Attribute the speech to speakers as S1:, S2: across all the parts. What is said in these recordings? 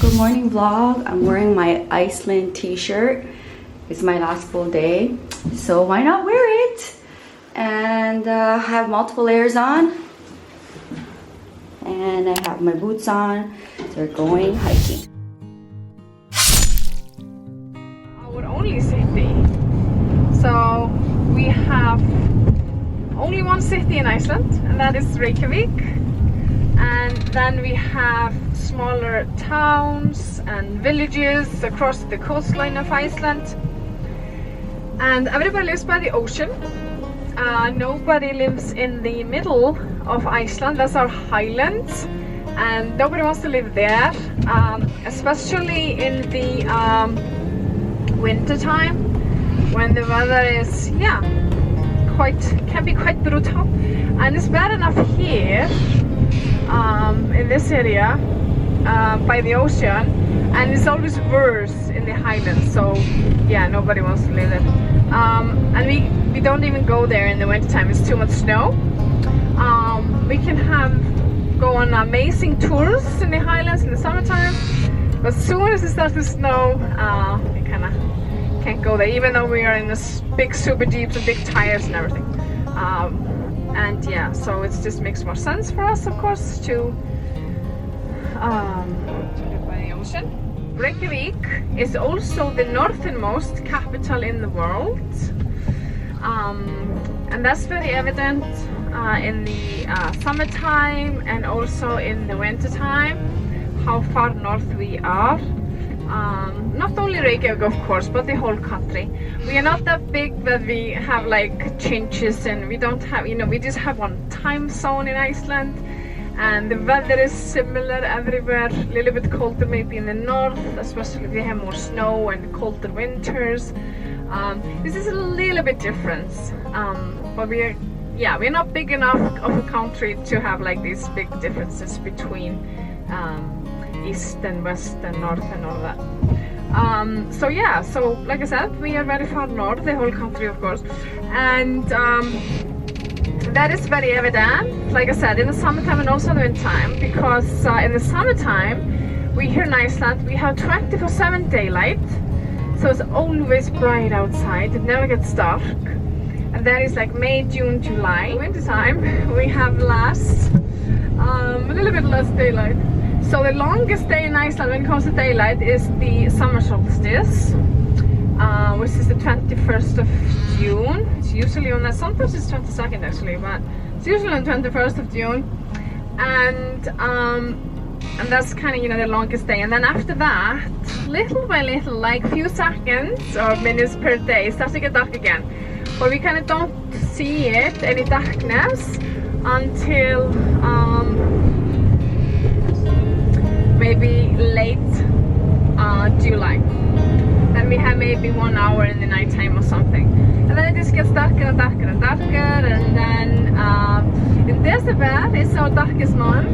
S1: Good morning vlog. I'm wearing my Iceland t-shirt. It's my last full day, so why not wear it? And have multiple layers on. And I have my boots on. So we're going hiking.
S2: Our only city. So we have only one city in Iceland, and that is Reykjavik. And then we have smaller towns and villages across the coastline of Iceland. And everybody lives by the ocean. Nobody lives in the middle of Iceland. That's our highlands. And nobody wants to live there, especially in the winter time, when the weather is, can be quite brutal. And it's bad enough here, in this area, by the ocean, and it's always worse in the highlands. So yeah, nobody wants to live there. And we don't even go there in the winter time. It's too much snow. We can go on amazing tours in the highlands in the summertime, but as soon as it starts to snow, we kind of can't go there, even though we are in this big super jeeps and big tires and everything. And yeah, so it just makes more sense for us, of course, to live by the ocean. Reykjavik is also the northernmost capital in the world, and that's very evident in the summertime and also in the wintertime, how far north we are. Not only Reykjavik, of course, but the whole country. We are not that big that we have like changes, and we don't have, we just have one time zone in Iceland, and the weather is similar everywhere. A little bit colder maybe in the north, especially if we have more snow and colder winters. This is a little bit different, but we're not big enough of a country to have like these big differences between east and west and north and all that. So like I said, we are very far north, the whole country, of course, and that is very evident, like I said, in the summertime and also in the wintertime, because in the summertime, we here in Iceland, we have 24/7 daylight, so it's always bright outside, it never gets dark, and that is like May, June, July. Wintertime, we have a little bit less daylight. So the longest day in Iceland when it comes to daylight is the summer solstice, which is the 21st of June. It's usually on that, sometimes it's 22nd actually, but it's usually on 21st of June. And that's kind of, the longest day. And then after that, little by little, like few seconds or minutes per day, it starts to get dark again. But we kind of don't see it, any darkness, until maybe late July. Then we have maybe 1 hour in the nighttime or something, and then it just gets darker and darker and darker. And then in December is our darkest month,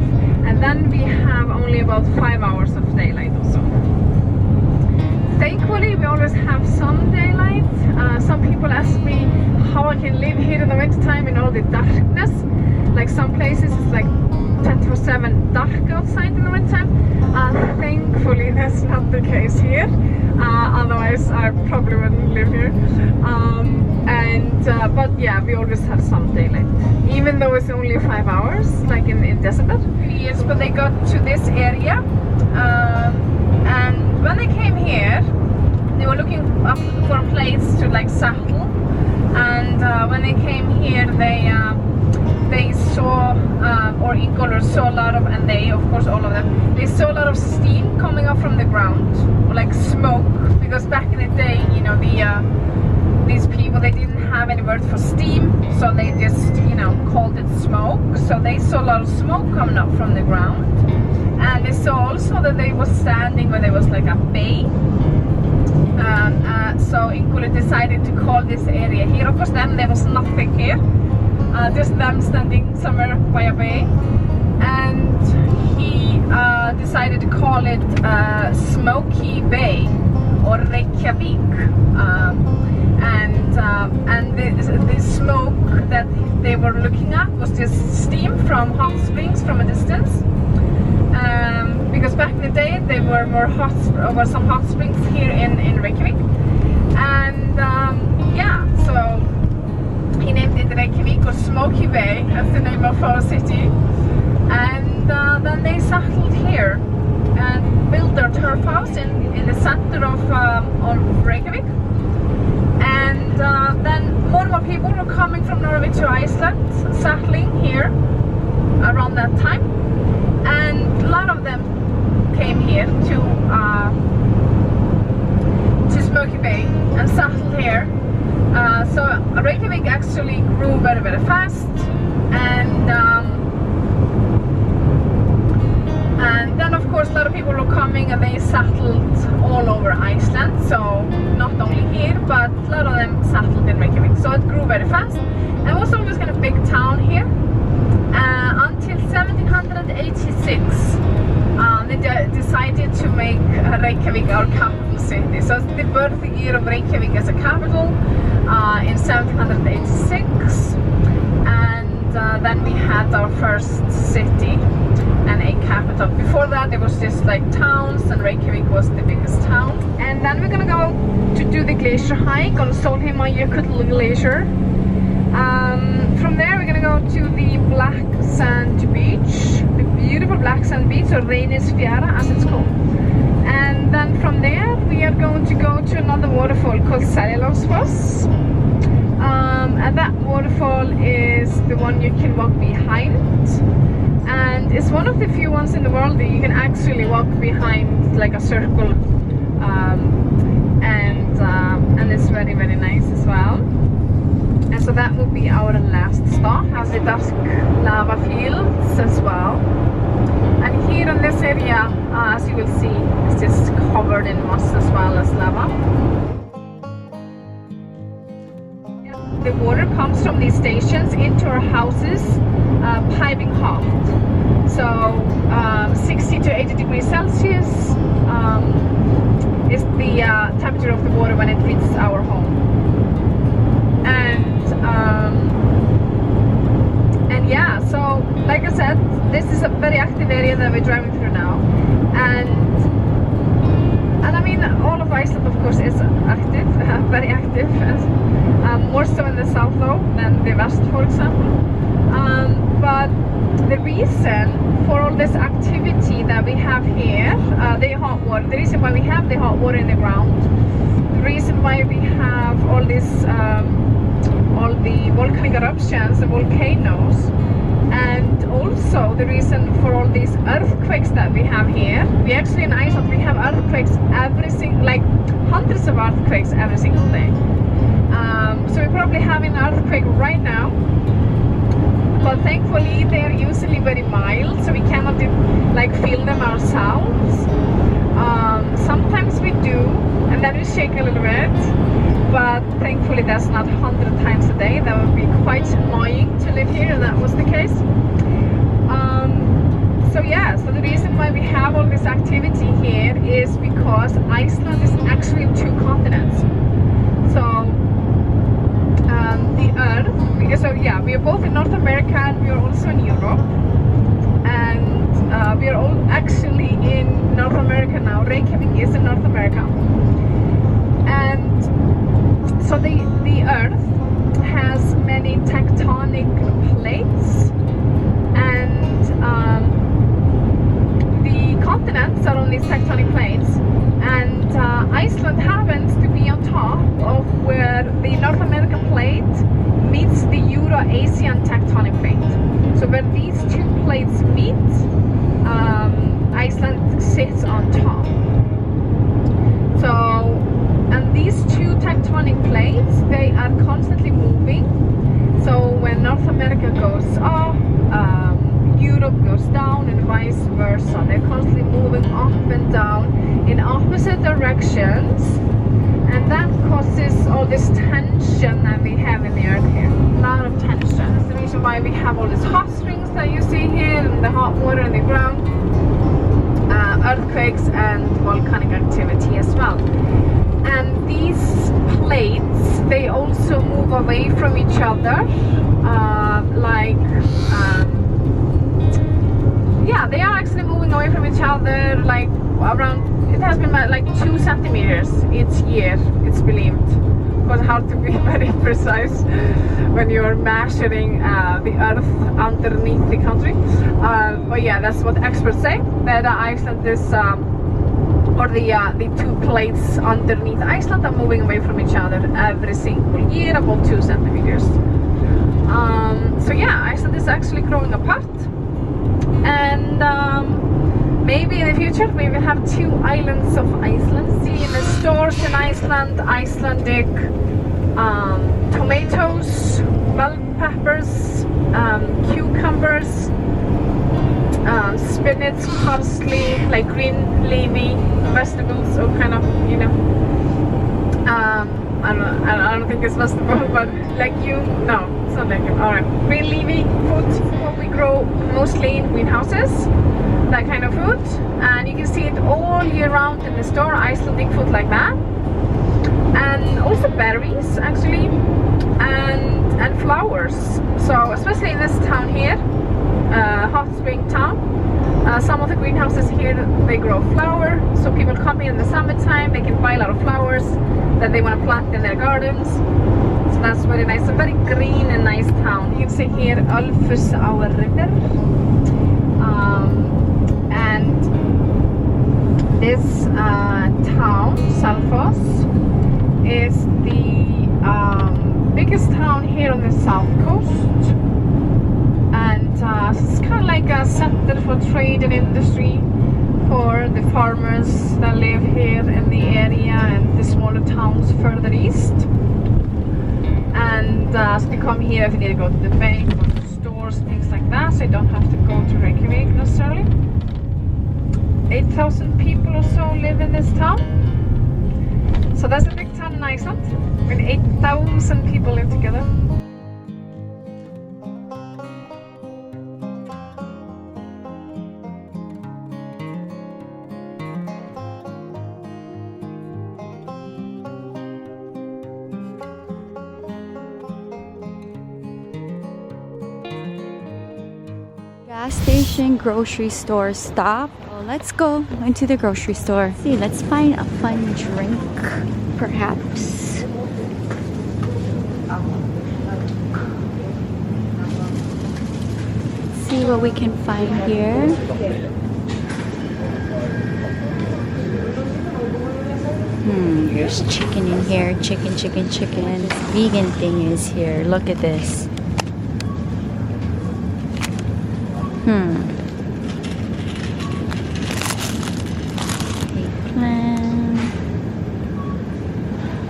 S2: and then we have only about 5 hours of daylight also. Thankfully, we always have some daylight. Some people ask me how I can live here in the wintertime in all the darkness. Like some places it's like 24/7 dark outside in the wintertime. Thankfully, that's not the case here. Otherwise, I probably wouldn't live here. But yeah, we always have some daylight, even though it's only 5 hours, like in December. Years, but they got to this area, and when they came here, they were looking up for a place to like settle. And when they came here, they saw, or Ingólfur saw a lot of, and they, of course, all of them, they saw a lot of steam coming up from the ground, or like smoke, because back in the day, these people, they didn't have any word for steam, so they just, called it smoke. So they saw a lot of smoke coming up from the ground, and they saw also that they were standing where there was like a bay. So Ingólfur decided to call this area here. Of course, then there was nothing here. Just them standing somewhere by a bay, and he decided to call it Smoky Bay or Reykjavik, and the smoke that they were looking at was just steam from hot springs from a distance, because back in the day there were some hot springs here in Reykjavik, and yeah, so he named it Reykjavik, or Smoky Bay. That's the name of our city. And then they settled here and built their turf house in the center of Reykjavik. And then more and more people were coming from Norway to Iceland, settling here around that time. And a lot of them came here to Smoky Bay and settled here. So Reykjavik actually grew very, very fast, and then of course a lot of people were coming and they settled all over Iceland. So not only here, but a lot of them settled in Reykjavik. So it grew very fast and was always kind of a big town here until 1786. They decided to make Reykjavik our capital city. So it's the birth year of Reykjavik as a capital in 1786, and then we had our first city and a capital. Before that it was just like towns, and Reykjavik was the biggest town. And then we're gonna go to do the glacier hike on Solheimajökull Glacier. From there we're gonna go to the black sand beach, the beautiful black sand beach, or Reynisfjara as it's called. And then from there we are going to go to another waterfall called Seljalandsfoss. And that waterfall is the one you can walk behind, and it's one of the few ones in the world that you can actually walk behind like a circle, and it's very, very nice as well. And so that will be our last stop. Has the dusk lava fields as well. And here in this area, as you will see, it's just covered in moss as well as lava. The water comes from these stations into our houses, piping hot. So 60 to 80 degrees Celsius is the temperature of the water when it reaches our home. And yeah, so like I said, this is a very active area that we're driving through now, and I mean all of Iceland of course is active, very active, more so in the south though than the west, for example. But the reason for all this activity that we have here, the hot water, the reason why we have the hot water in the ground, the reason why we have all this all the volcanic eruptions, the volcanoes, and also the reason for all these earthquakes that we have here. We actually in Iceland we have earthquakes like hundreds of earthquakes every single day. So we're probably having an earthquake right now, but thankfully they are usually very mild, so we cannot like feel them ourselves. Sometimes we do, and then we shake a little bit, but thankfully that's not 100 times a day. That would be quite annoying to live here if that was the case. So yeah, so the reason why we have all this activity here is because Iceland is actually two continents. So the Earth, so yeah, we are both in North America and we are also in Europe, and we are all actually in North America now. Reykjavik is in North America, and so the Earth has many tectonic plates, and the continents are on these tectonic plates, and Iceland happens to be on top of where the North American plate meets the Euro-Asian tectonic plate. So where these two plates meet, Iceland sits on top. So, and these two tectonic plates, they are constantly moving. So when North America goes up, Europe goes down, and vice versa. They're constantly moving up and down in opposite directions, and that causes all this tension that we have in the earth here. A lot of tension. That's the reason why we have all these hot springs that you see here, and the hot water in the ground, earthquakes and volcanic activity as well. And these plates, they also move away from each other, yeah, they are actually moving away from each other, like around, it has been like 2 centimeters each year, it's believed. It was hard to be very precise when you're measuring the earth underneath the country. But yeah, that's what experts say, that Iceland is, or the 2 plates underneath Iceland are moving away from each other every single year, about 2 centimeters. So yeah, Iceland is actually growing apart. And maybe in the future we will have 2 islands of Iceland. See in the stores in Iceland, Icelandic tomatoes, bell peppers, cucumbers, spinach, parsley, like green leafy vegetables, or kind of, you know, I don't think it's vegetable, but legume, no, it's not legume, alright, green leafy food, what we grow mostly in greenhouses, that kind of food, and you can see it all year round in the store, Icelandic food like that, and also berries actually, and flowers. So especially in this town here, hot spring town, some of the greenhouses here, they grow flower, so people come here in the summertime, they can buy a lot of flowers that they want to plant in their gardens. So that's very nice, a very green and nice town. You can see here Aloha River, and this town, Selfoss, is the biggest town here on the south coast, and it's kind of like a center for trade and industry for the farmers that live here in the area and the smaller towns further east. And so they come here if you need to go to the bank or to stores, things like that, so you don't have to go to Reykjavik necessarily. 8,000 people or so live in this town. So that's a big town in Iceland, with 8,000 people live together.
S1: Gas station, grocery store stop. Well, let's go into the grocery store. See, let's find a fun drink, perhaps. Let's see what we can find here. There's chicken in here. Chicken. This vegan thing is here. Look at this.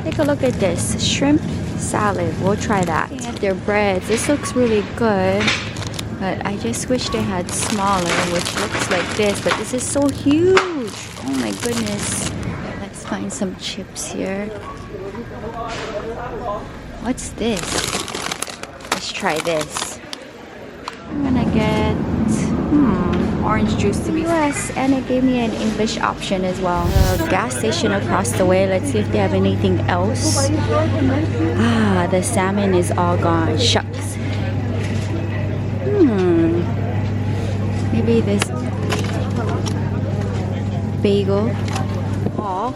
S1: Take a look at this shrimp salad. We'll try that. Looking at their breads, this looks really good, but I just wish they had smaller, which looks like this, but this is so huge. Oh my goodness. Let's find some chips here. What's this? Let's try this. I'm gonna get orange juice to be US, and it gave me an English option as well. The gas station across the way. Let's see if they have anything else. The salmon is all gone. Shucks. Maybe this bagel. All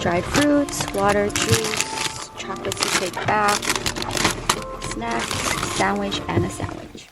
S1: dried fruits, water, juice, chocolate to take back, snacks, sandwich, and a sandwich.